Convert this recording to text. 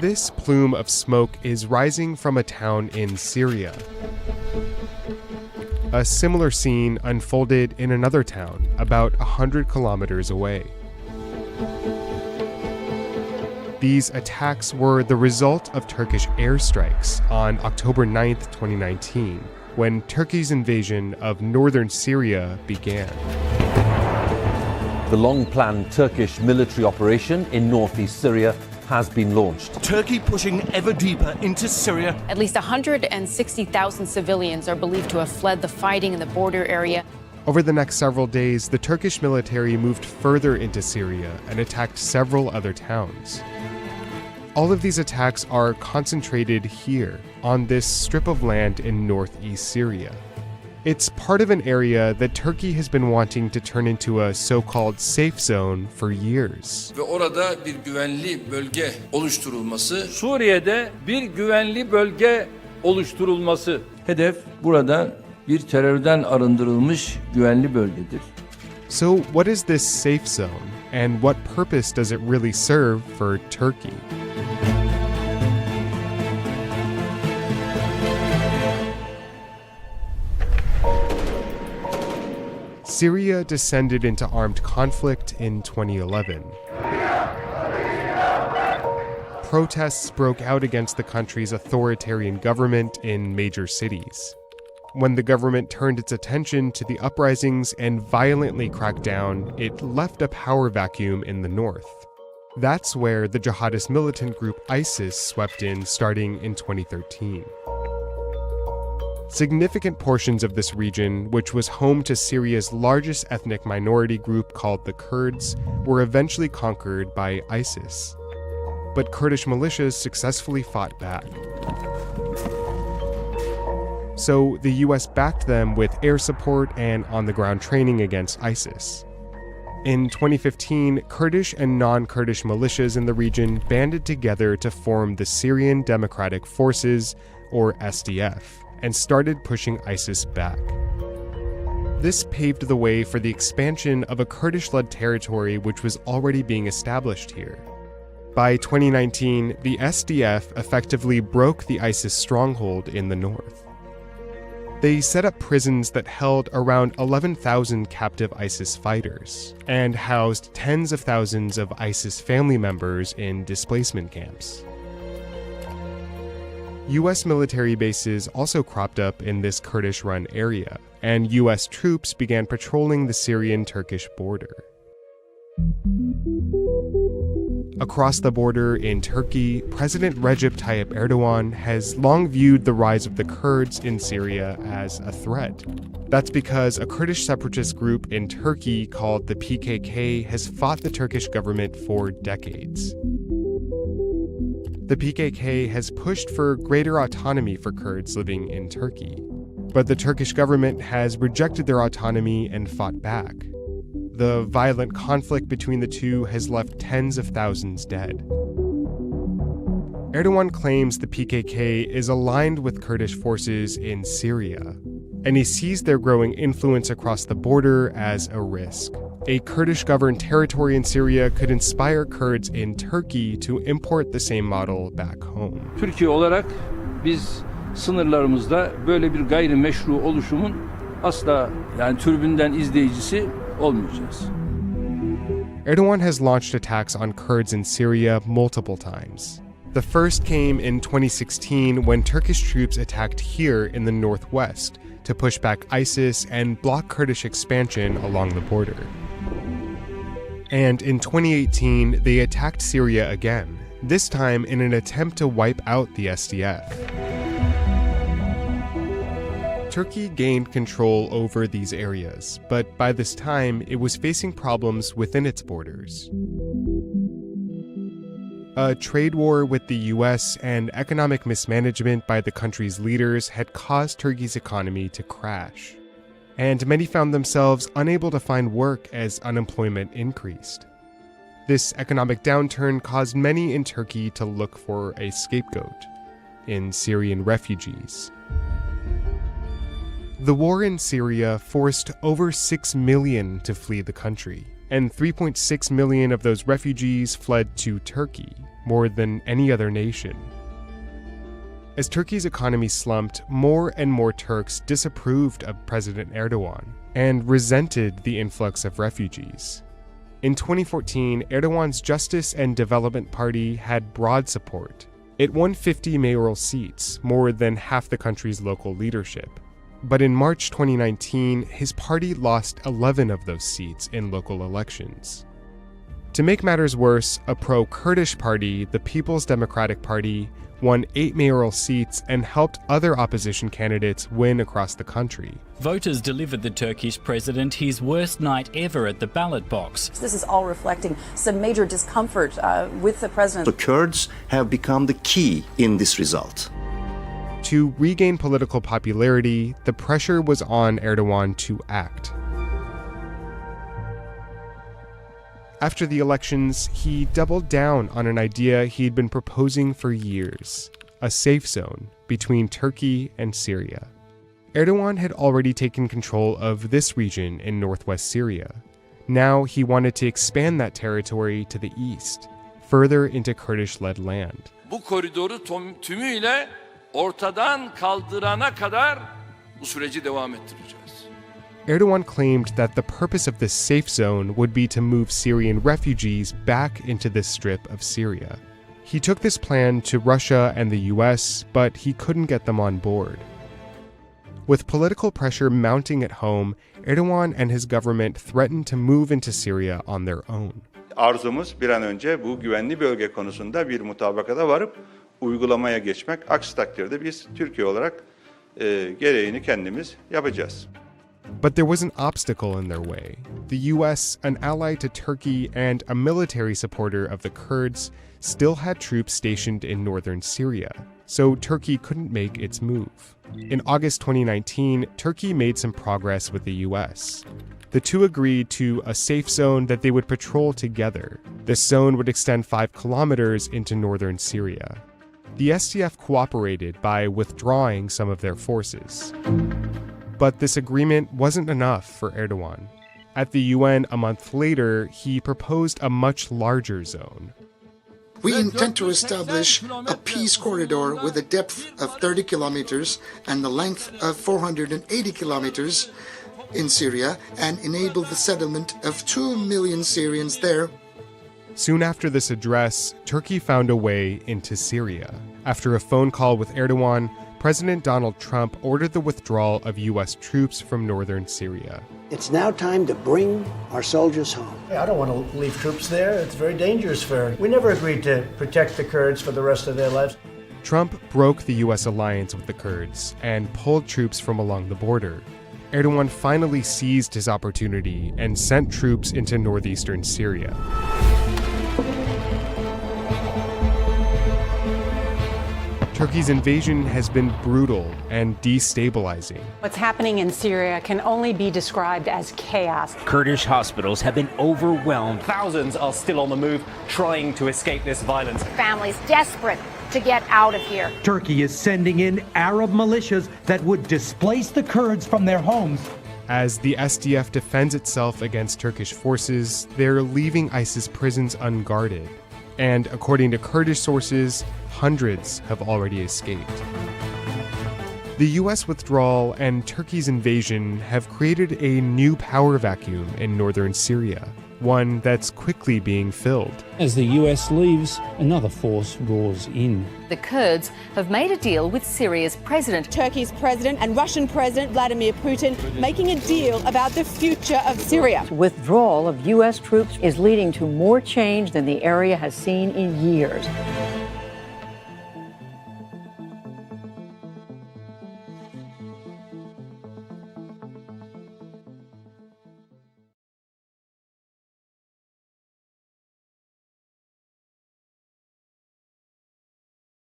This plume of smoke is rising from a town in Syria. A similar scene unfolded in another town about 100 kilometers away. These attacks were the result of Turkish airstrikes on October 9, 2019, when Turkey's invasion of northern Syria began. The long-planned Turkish military operation in northeast Syria has been launched. Turkey pushing ever deeper into Syria. At least 160,000 civilians are believed to have fled the fighting in the border area. Over the next several days, the Turkish military moved further into Syria and attacked several other towns. All of these attacks are concentrated here, on this strip of land in northeast Syria. It's part of an area that Turkey has been wanting to turn into a so-called safe zone for years. Ve orada bir güvenli bölge oluşturulması. Suriye'de bir güvenli bölge oluşturulması. Hedef burada bir terörden arındırılmış güvenli bölgedir. So what is this safe zone, and what purpose does it really serve for Turkey? Syria descended into armed conflict in 2011. Protests broke out against the country's authoritarian government in major cities. When the government turned its attention to the uprisings and violently cracked down, it left a power vacuum in the north. That's where the jihadist militant group ISIS swept in starting in 2013. Significant portions of this region, which was home to Syria's largest ethnic minority group called the Kurds, were eventually conquered by ISIS. But Kurdish militias successfully fought back. So the US backed them with air support and on-the-ground training against ISIS. In 2015, Kurdish and non-Kurdish militias in the region banded together to form the Syrian Democratic Forces, or SDF, and started pushing ISIS back. This paved the way for the expansion of a Kurdish-led territory which was already being established here. By 2019, the SDF effectively broke the ISIS stronghold in the north. They set up prisons that held around 11,000 captive ISIS fighters, and housed tens of thousands of ISIS family members in displacement camps. US military bases also cropped up in this Kurdish-run area, and US troops began patrolling the Syrian-Turkish border. Across the border in Turkey, President Recep Tayyip Erdogan has long viewed the rise of the Kurds in Syria as a threat. That's because a Kurdish separatist group in Turkey called the PKK has fought the Turkish government for decades. The PKK has pushed for greater autonomy for Kurds living in Turkey, but the Turkish government has rejected their autonomy and fought back. The violent conflict between the two has left tens of thousands dead. Erdogan claims the PKK is aligned with Kurdish forces in Syria, and he sees their growing influence across the border as a risk. A Kurdish-governed territory in Syria could inspire Kurds in Turkey to import the same model back home. Türkiye olarak biz sınırlarımızda böyle bir gayrimeşru oluşumun asla türbünden izleyicisi olmayacağız. Erdogan has launched attacks on Kurds in Syria multiple times. The first came in 2016 when Turkish troops attacked here in the northwest to push back ISIS and block Kurdish expansion along the border. And in 2018, they attacked Syria again, this time in an attempt to wipe out the SDF. Turkey gained control over these areas, but by this time, it was facing problems within its borders. A trade war with the US and economic mismanagement by the country's leaders had caused Turkey's economy to crash, and many found themselves unable to find work as unemployment increased. This economic downturn caused many in Turkey to look for a scapegoat in Syrian refugees. The war in Syria forced over 6 million to flee the country, and 3.6 million of those refugees fled to Turkey. more than any other nation. As Turkey's economy slumped, more and more Turks disapproved of President Erdogan and resented the influx of refugees. In 2014, Erdogan's Justice and Development Party had broad support. It won 50 mayoral seats, more than half the country's local leadership. But in March 2019, his party lost 11 of those seats in local elections. To make matters worse, a pro-Kurdish party, the People's Democratic Party, won 8 mayoral seats and helped other opposition candidates win across the country. Voters delivered the Turkish president his worst night ever at the ballot box. This is all reflecting some major discomfort with the president. The Kurds have become the key in this result. To regain political popularity, the pressure was on Erdogan to act. After the elections, he doubled down on an idea he'd been proposing for years: a safe zone between Turkey and Syria. Erdogan had already taken control of this region in northwest Syria. Now he wanted to expand that territory to the east, further into Kurdish-led land. Bu koridoru tümüyle ortadan kaldırana kadar bu süreci devam ettireceğiz. Erdogan claimed that the purpose of this safe zone would be to move Syrian refugees back into this strip of Syria. He took this plan to Russia and the US, but he couldn't get them on board. With political pressure mounting at home, Erdogan and his government threatened to move into Syria on their own. Arzumuz bir an önce bu güvenli bölge konusunda bir mutabakata varıp uygulamaya geçmek. Aksi takdirde biz Türkiye olarak gereğini kendimiz yapacağız. But there was an obstacle in their way. The US, an ally to Turkey and a military supporter of the Kurds, still had troops stationed in northern Syria, so Turkey couldn't make its move. In August 2019, Turkey made some progress with the US. The two agreed to a safe zone that they would patrol together. This zone would extend 5 kilometers into northern Syria. The SDF cooperated by withdrawing some of their forces. But this agreement wasn't enough for Erdogan. At the UN a month later, he proposed a much larger zone. We intend to establish a peace corridor with a depth of 30 kilometers and the length of 480 kilometers in Syria and enable the settlement of 2 million Syrians there. Soon after this address, Turkey found a way into Syria. After a phone call with Erdogan, President Donald Trump ordered the withdrawal of US troops from northern Syria. It's now time to bring our soldiers home. I don't want to leave troops there. It's very dangerous for... We never agreed to protect the Kurds for the rest of their lives. Trump broke the US alliance with the Kurds and pulled troops from along the border. Erdogan finally seized his opportunity and sent troops into northeastern Syria. Turkey's invasion has been brutal and destabilizing. What's happening in Syria can only be described as chaos. Kurdish hospitals have been overwhelmed. Thousands are still on the move, trying to escape this violence. Families desperate to get out of here. Turkey is sending in Arab militias that would displace the Kurds from their homes. As the SDF defends itself against Turkish forces, they're leaving ISIS prisons unguarded. And according to Kurdish sources, hundreds have already escaped. The US withdrawal and Turkey's invasion have created a new power vacuum in northern Syria, one that's quickly being filled. As the US leaves, another force roars in. The Kurds have made a deal with Syria's president. Turkey's president and Russian President Vladimir Putin making a deal about the future of Syria. Withdrawal of US troops is leading to more change than the area has seen in years.